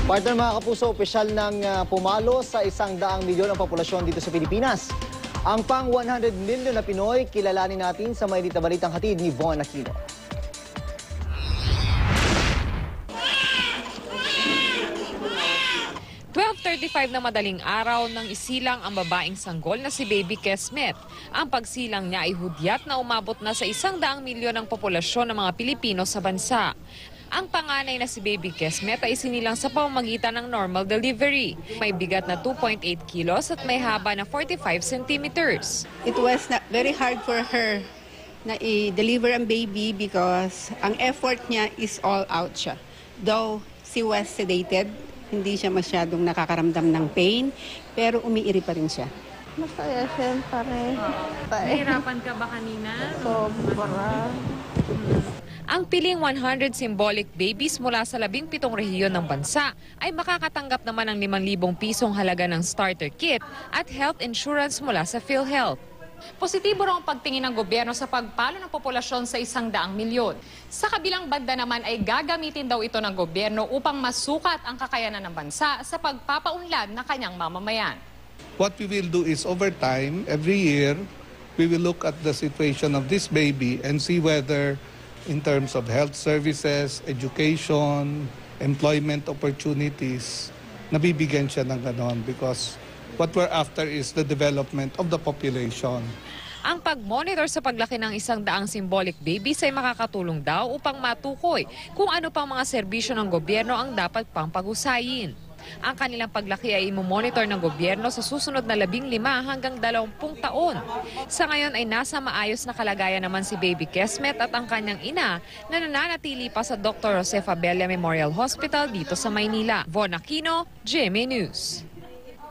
Partner mga kapuso, opisyal ng pumalo sa 100 milyon ang populasyon dito sa Pilipinas. Ang pang 100 milyon na Pinoy, kilalanin natin sa may balitang hatid ni Von Aquino. .35 na madaling araw nang isilang ang babaeng sanggol na si Baby Kesmet. Ang pagsilang niya ay hudyat na umabot na sa 100 milyon ang populasyon ng mga Pilipino sa bansa. Ang panganay na si Baby Kesmet ay isinilang sa pamamagitan ng normal delivery. May bigat na 2.8 kilos at may haba na 45 centimeters. It was very hard for her na i-deliver ang baby because ang effort niya is all out siya. Though she was sedated, hindi siya masyadong nakakaramdam ng pain, pero umiiri pa rin siya. Masaya siyempre. Nahirapan ka ba kanina? Sobra. Ang piling 100 symbolic babies mula sa 17 rehiyon ng bansa ay makakatanggap naman ng 5,000 pisong halaga ng starter kit at health insurance mula sa PhilHealth. Positibo raw ang pagtingin ng gobyerno sa pagpalo ng populasyon sa 100 milyon. Sa kabilang banda naman ay gagamitin daw ito ng gobyerno upang masukat ang kakayanan ng bansa sa pagpapaunlad na kanyang mamamayan. What we will do is over time, every year, we will look at the situation of this baby and see whether in terms of health services, education, employment opportunities, nabibigyan siya ng ganon because what we're after is the development of the population. Ang pag-monitor sa paglaki ng 100 symbolic babies ay makakatulong daw upang matukoy kung ano pang mga serbisyo ng gobyerno ang dapat pang pag-usayin. Ang kanilang paglaki ay imomonitor ng gobyerno sa susunod na 15 hanggang 20 taon. Sa ngayon ay nasa maayos na kalagayan naman si Baby Kesmet at ang kanyang ina na nananatili pa sa Dr. Josefa Abella Memorial Hospital dito sa Maynila. Von Aquino, GMA News.